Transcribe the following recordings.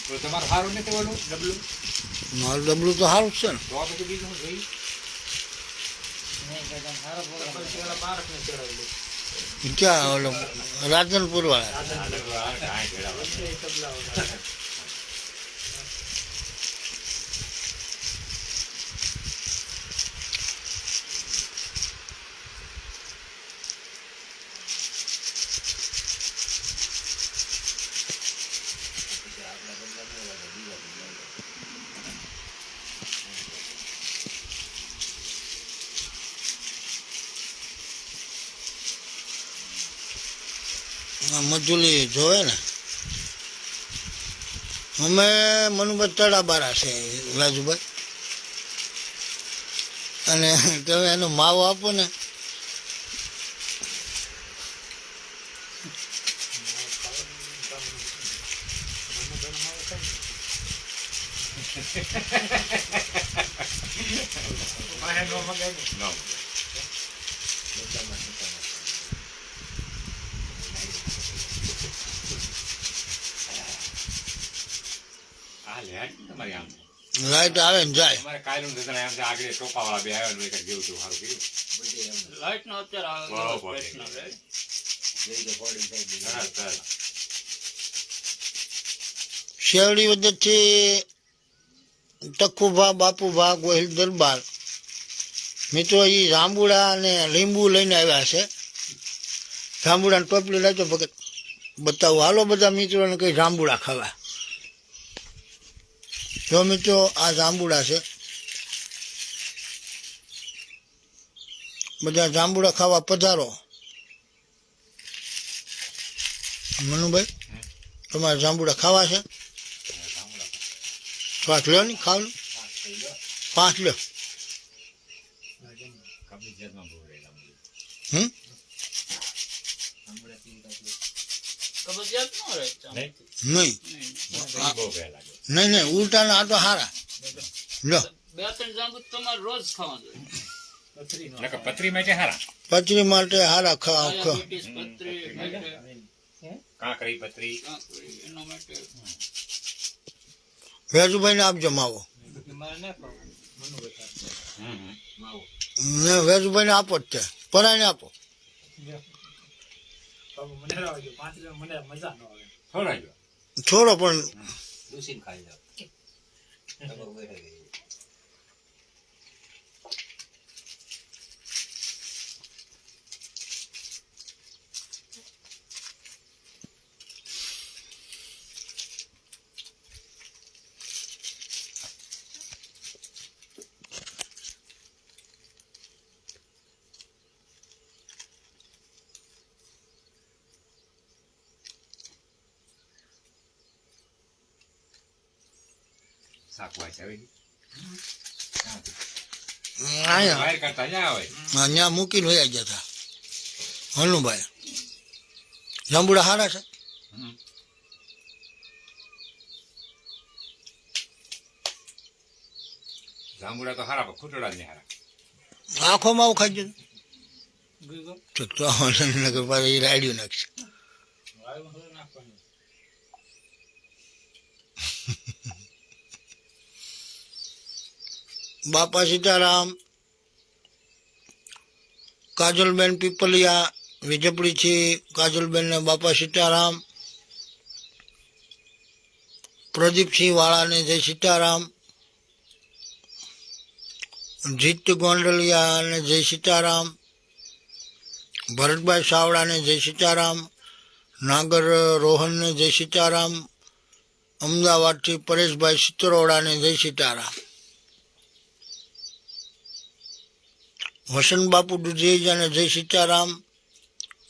તો તમારું સારું નથી ઓલું ડબલું? મારું ડબલું તો સારું જ છે ને. તો આ બધું બીજું જોઈ ક્યાં ઓલો રાધનપુર વાળા? મજૂરી જોવે ને. અમે મનુભાઈ તળાબારા છે રાજુભાઈ, અને તમે એનો માવો આપો ને લાઈટ આવે ને જાય. આગળ ટોપાવાળા બે આવ્યા જેવું સારું કર્યું. લાઈટ નો અત્યારે શેરડી વચ્ચેથી તખુભા બાપુભા ગોહિલ દરબાર મિત્રો એ જાંબુડા અને લીંબુ લઈને આવ્યા છે. જાંબુડાને ટોપલી લાવજો ભગત, બતાવો. હાલો બધા મિત્રોને કઈ જાંબુડા ખાવા. જો મિત્રો આ જાંબુડા છે, બધા જાંબુડા ખાવા પધારો. મનુભાઈ તમારે જાંબુડા ખાવા છે? પાંચ લો ને, ખાવ ને, 5 લો. નહીં નહીં ઉલટા ના, આ તો હારા લો. 2-3 જાંબુ તમારે રોજ ખાવાનું. પથરી માટે હારા, પથરી માટે હારા કાંકરી પથરી એના માટે. વેજુભાઈ ને આપજો માવો. વેજુભાઈ ને આપો જ છે, પરાય ને આપો. છોડો પણ અહીંયા મૂકીને વયા ગયા હતા હનુભાઈ. જાંબુડા હારા છે. જાંબુડા તો હારા, ખૂટડા જ નહીં હારા. આખો માવો ખાઈ જતો રાડ્યું નાખશે. બાપા સીતારામ, કાજલબેન પીપલિયા વિજયપુરી છે. કાજલબેન ને બાપા સીતારામ. પ્રદીપસિંહ વાળાને જય સીતારામ. જીત ગોંડલિયાને જય સીતારામ. ભરતભાઈ સાવડાને જય સીતારામ. નાગર રોહનને જય સીતારામ. અમદાવાદથી પરેશભાઈ સિત્તરોડાને જય સીતારામ. વસંત બાપુ દુધેજાને જય સીતારામ.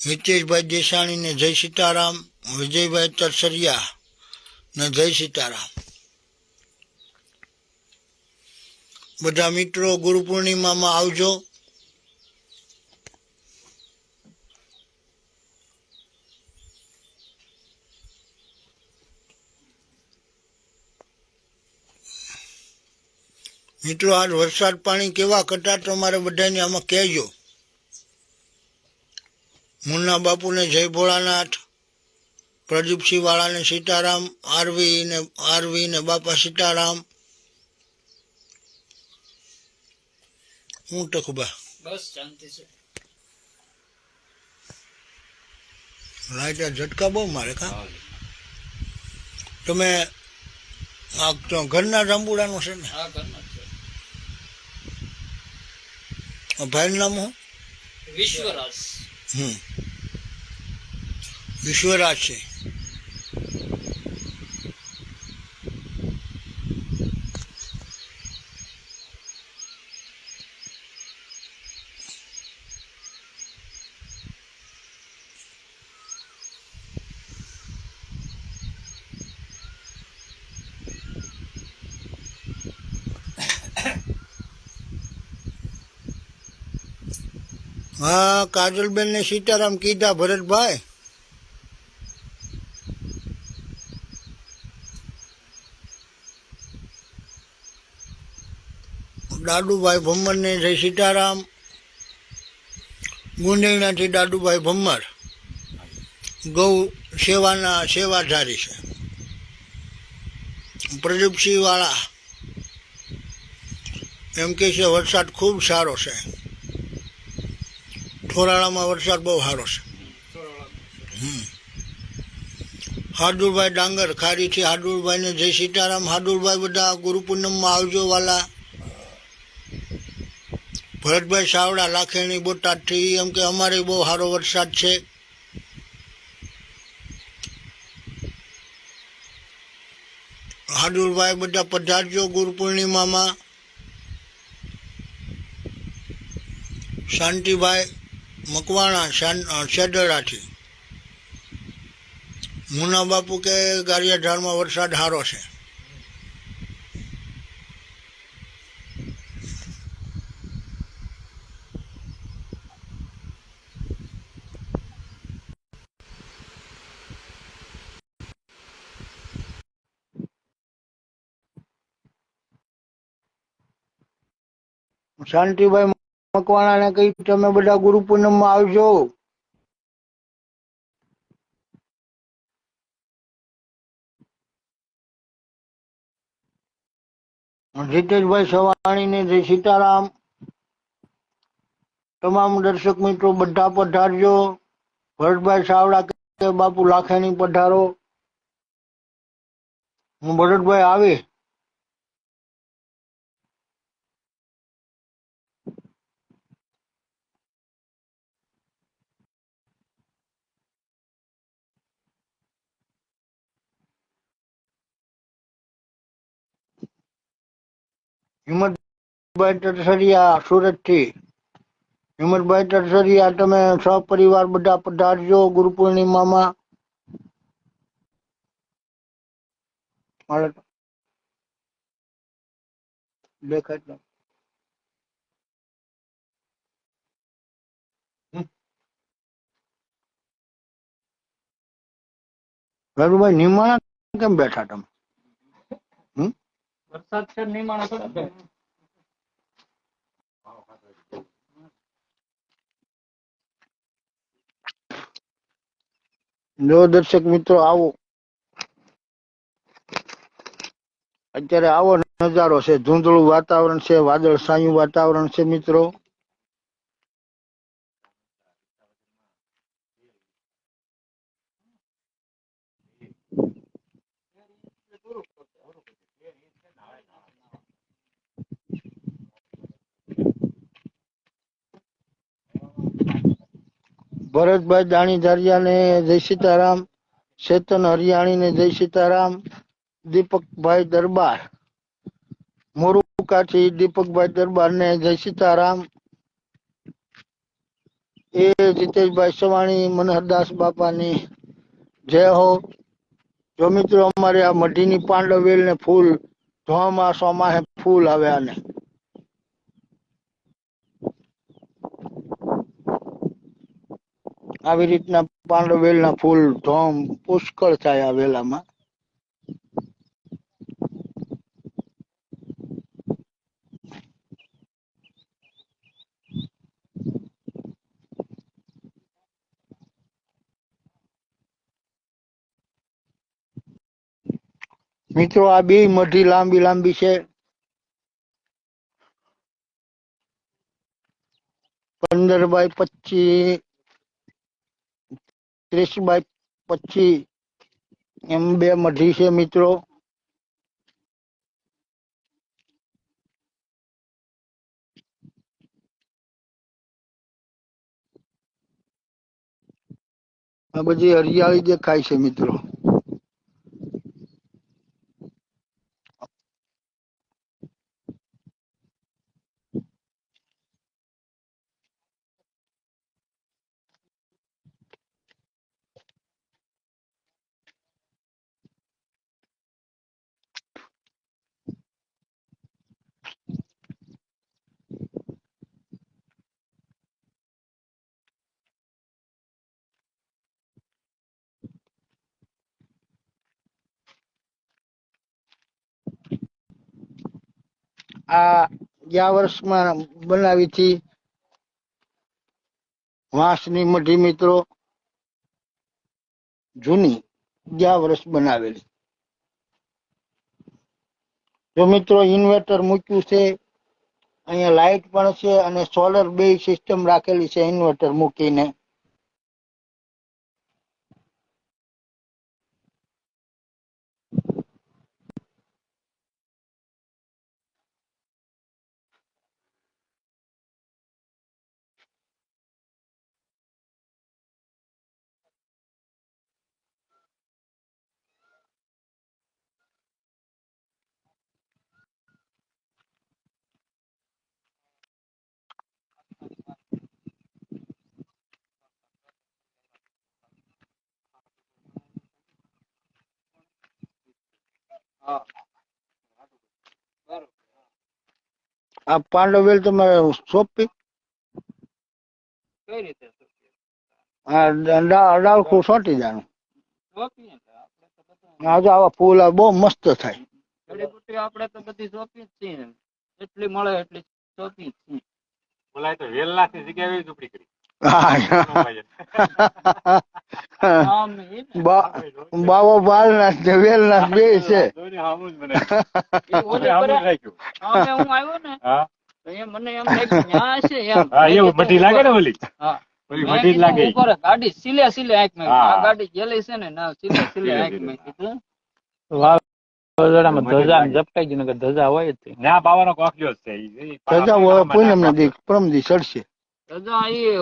હિતેશભાઈ દેસાણીને જય સીતારામ. વિજયભાઈ તરસરિયા ને જય સીતારામ. બધા મિત્રો ગુરુ પૂર્ણિમામાં આવજો. મિત્રો આજ વરસાદ પાણી કેવા કટા તમારે બધાને આમાં કહેજો. મુન્ના બાપુને જય ભોળાનાથ. પ્રદીપસિંહ વાળાને સીતારામ, આરવી ને બાપા સીતારામ. હું ટકુબા બસ શાંતિ છે. લાઈટ ઝટકા બહુ મારે કા. હા. તમે આ તો ઘરના જાંબુડાનો છે ને? હા ઘરમાં જ છે. ભાઈનું નામ હું? વિશ્વરાજ. વિશ્વરાજ છે. હા, કાજલબેન ને સીતારામ કીધા ભરતભાઈ. દાદુભાઈ ભમ્મર ને જય સીતારામ. ગુંદેણાથી દાદુભાઈ ભમ્મર ગૌ સેવાના સેવાધારી છે. પ્રદીપસિંહ વાળા એમ કે છે વરસાદ ખૂબ સારો છે. થોરાળામાં વરસાદ બહુ સારો છે. હાર્દુલભાઈ ડાંગર ખારીથી હાર્દુલભાઈ ને જય સીતારામ. હાર્દુલભાઈ બધા ગુરુ પૂનમમાં આવજો વાલા. ભરતભાઈ સાવડા લાખેણી બોટાદથી એમ કે અમારે બહુ સારો વરસાદ છે. હાર્દુલભાઈ બધા પધારજો ગુરુ પૂર્ણિમામાં. શાંતિભાઈ મકવાણા શેદડાથી. મુના બાપુ કે ગારિયાધારમાં વરસાદ સારો છે. શાંતિભાઈ મકવાણાને કહી તમે બધા ગુરુ પૂનમમાં આવજો. જીતેશભાઈ સવાણીને જય સીતારામ. તમામ દર્શક મિત્રો બધા પધારજો. ભરતભાઈ સાવડા કે બાપુ લાખેણી પધારો. હું ભરતભાઈ આવી. હિંમતભાઈ તરસરિયા સુરતથી. હિંમતભાઈ તરસરિયા તમે સહપરિવાર બધા પધારજો ગુરુ પૂર્ણિમામાં. દેખાય રઘુભાઈ નિમાણા કેમ બેઠા તમે? વરસાદ છે નિમાણા થોડા. જો દર્શક મિત્રો આવો, અત્યારે આવો નજારો છે. ધૂંધળું વાતાવરણ છે, વાદળ છાયું વાતાવરણ છે મિત્રો. ભરતભાઈ દાણીધારિયા ને જય સીતારામ. ચેતન હરિયાણી ને જય સીતારામ. દીપકભાઈ દરબાર મોરુકાથી દીપકભાઈ દરબાર ને જય સીતારામ. એ જીતેશભાઈ સવાણી મનહરદાસ બાપાની જય હો. જો મિત્રો અમારે આ મઢીની પાંડવેલ ને ફૂલ ચોમાસે ફૂલ આવે. આને આવી રીતના પાંડવેલના ફૂલ ધોમ પુષ્કળ થાય આ વેલામાં. મિત્રો આ બે મઢી લાંબી લાંબી છે. 15 બાય 25, 30 બાય 25 એમ બે મઢી છે મિત્રો. આ બધી હરિયાળી દેખાય છે મિત્રો. આ ગયા વર્ષમાં બનાવી હતી વાંસની મઢી મિત્રો. જૂની ગયા વર્ષ બનાવેલી. જો મિત્રો ઇન્વર્ટર મૂક્યું છે, અહીંયા લાઇટ પણ છે અને સોલર બે સિસ્ટમ રાખેલી છે ઇન્વર્ટર મૂકીને. આ પાંડવેલ તમારે સોંપી કઈ રીતે આ ડાળખું સોંટી દેવાનું. સોંપીએ તો આપણે તો બધું આ જો આવા ફૂલ બહુ મસ્ત થાય. જડીબુટ્ટી આપણે તો બધી સોંપી જ છીએ. એટલી મળે એટલી સોંપી જ છીએ. બોલાય તો વેલનાથની જગ્યાએ એવી ઝૂંપડી કરી. હા. આમ ને ઈ ને. બાવો બાલનાથ ને વેલનાથ બે છે. જોઈને હામું જ મને. ઈ ઓલી હામું જ કરે. રાખ્યું. આમે હું આવ્યો ને હા તો એમ મને એમ લાગ્યું ન્યા છે એમ. હા એવું મઢી લાગે ને ઓલી. હા ઓલી મેં મઢી જ કીધું લાગે. ઉપર ગાડી સિલે સિલે આંખ માં હા. આ ગાડી ગયેલી છે ને ના સિલે સિલે સિલે આંખ સિલે. માં કીધું વાવાઝોડામાં ધજા ઝપટાઈ ગયું કે ધજા હોય જ ના પાવાનો કોખ્યો જ છે ઈ. સજા પૂનમ ને દી પ્રમદી ચડશે. ધજા ઈ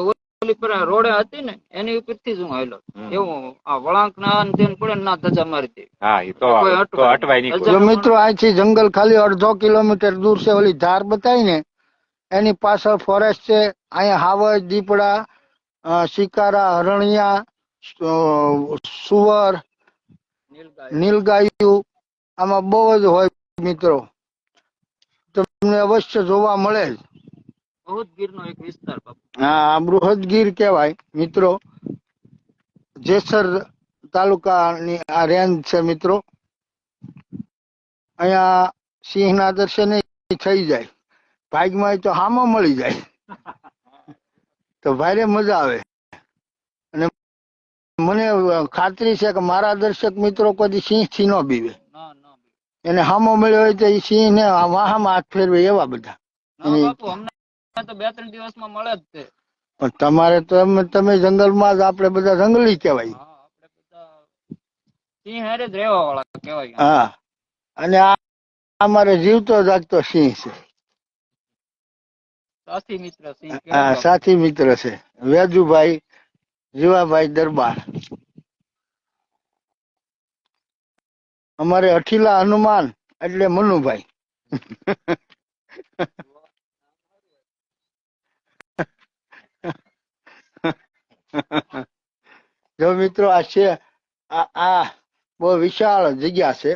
ઓલી પર રોડે હતી ને એની ઉપરથી જ હું આવેલો એવું આ વળાંક ના ને તેન પડે ને ના ધજા મારી દે. હા ઈ તો કોઈ તો અટવાય નહીં જો કોઈ. મિત્રો અહીંથી જંગલ ખાલી 1/2 કિલોમીટર દૂર છે. ઓલી ધાર બતાવી ને એની પાછળ ફોરેસ્ટ છે. અહીંયા હાવજ, દીપડા, શિકારા, હરણિયા, સુવર, નીલગાય નીલગાયું આમાં બહુ જ હોય મિત્રો. તમને અવશ્ય જોવા મળે જ. બહુ જ ગીર નો એક વિસ્તાર બાપુ. હા બૃહદગીર કહેવાય મિત્રો. જેસર તાલુકાની આ રેન્જ છે મિત્રો. અહીંયા સિંહના દર્શન થઈ જાય. ભાગમાં તો હામો મળી જાય તો ભારે મજા આવે. અને મને ખાતરી છે કે મારા દર્શક મિત્રો કોઈ સિંહ થી ન બીવે. ના ના એને હામો મળ્યો હોય તો એ સિંહ ને વાહામાં હાથ ફેરવે એવા બધા. ના બાપુ અમને તો 2-3 દિવસમાં મળે જ તે. પણ તમારે તો તમે જંગલમાં જ, આપણે બધા જંગલી કહેવાય. હા આપણે બધા સિંહ હારે જ રહેવા વાળા કહેવાય. હા અને આ અમારે જીવતો જાગતો સિંહ છે. સાથી મિત્ર સિંહ હા કહેવાય બાપુ. સાથી મિત્ર છે. વેજુભાઈ જીવાભાઈ દરબાર. અમારે અઠીલા હનુમાન એટલે મનુભાઈ. જો મિત્રો આ છે આ બહુ વિશાળ જગ્યા છે.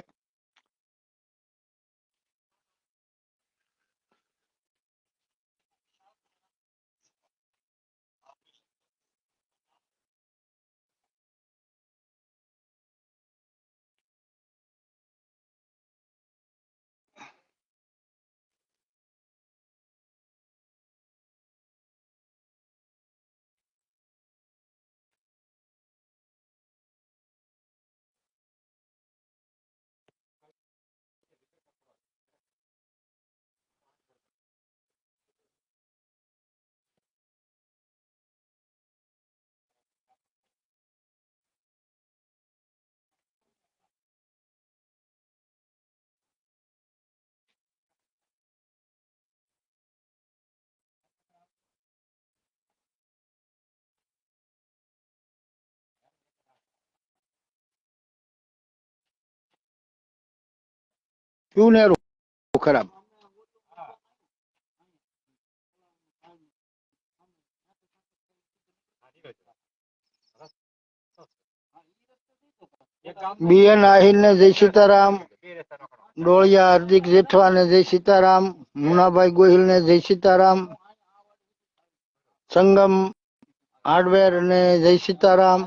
ક્યું ને ખરાબ. બીએન આહિર ને જય સીતારામ. ડોળિયા હાર્દિક જેઠવા ને જય સીતારામ. મુનાભાઈ ગોહિલ ને જય સીતારામ. સંગમ હાર્ડવેર ને જય સીતારામ.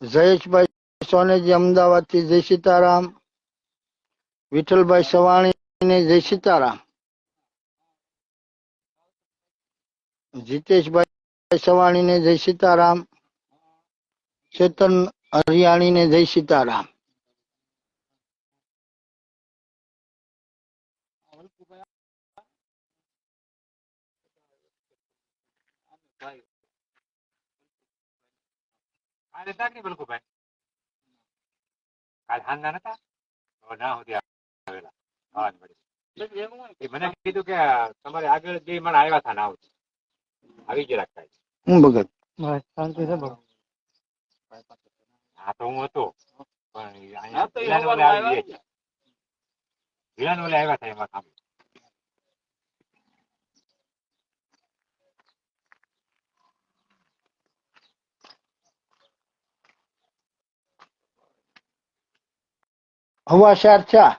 જયેશભાઈ સોનેજી અમદાવાદ થી જય સીતારામ. વિઠ્ઠલભાઈ સવાણી ને જય સીતારામ. જીતેશભાઈ સવાણી ને જય સીતારામ. ચેતન હરિયાણી ને જય સીતારામ. કાલે હતા કે નહીં બલકુભાઈ? કાલ હાંજના નતા? હવે ના સુધી આવેલા. હા, એ મને કીધું કે તમારે આગળ જે મને આવ્યા હતા ને આવી ગયા રાખતા. હું ભગત હા તો હું હતો પણ અહીંયા વિલાન ઓલે આવ્યા હતા એમાં કામ. હવા શાર ચા.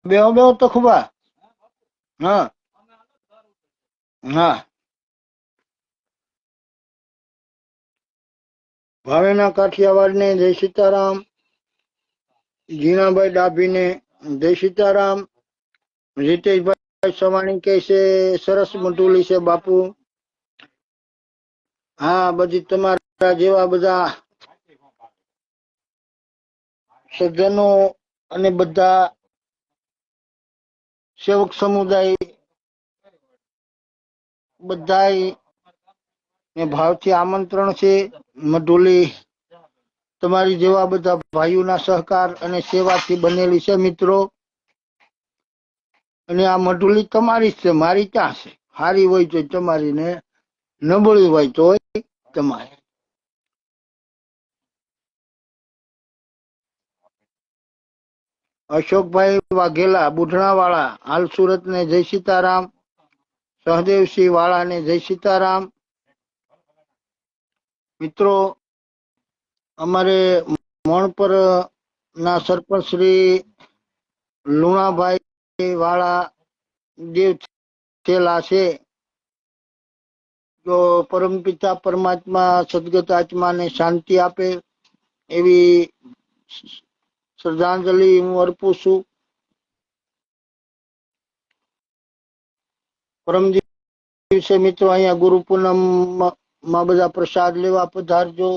બે તો ખુબા. હા હા. ભાવેના કાઠિયાવાડ ને જય સીતારામ. જીણાભાઈ ડાભી ને જય સીતારામ. રીતેશભાઈ સવાણી કે છે સરસ મટુલી છે બાપુ. હા, બધી તમારા જેવા બધા સજ્જનો અને બધા સેવક સમુદાય બધાય ને ભાવથી આમંત્રણ છે. મઢુલી તમારી જેવા બધા ભાઈઓના સહકાર અને સેવાથી બનેલી છે મિત્રો. અને આ મઢુલી તમારી જ છે, મારી ક્યાં છે? સારી હોય તો તમારી ને નબળી હોય તો તમારી. અશોકભાઈ વાઘેલા બુઢણાવાળા હાલ સુરત ને જય સીતારામ. સહદેવસિંહ વાળા ને જય સીતારામ. મિત્રો, અમારે મણપર ના સરપંચ શ્રી લુણાભાઈ વાળા દેવ થયેલા છે. તો પરમપિતા પરમાત્મા સદગત આત્માને શાંતિ આપે એવી શ્રદ્ધાંજલિ હું અર્પું છું. પરમ દિવસે મિત્રો અહીંયા ગુરુ પૂનમ માં બધા પ્રસાદ લેવા પધારજો.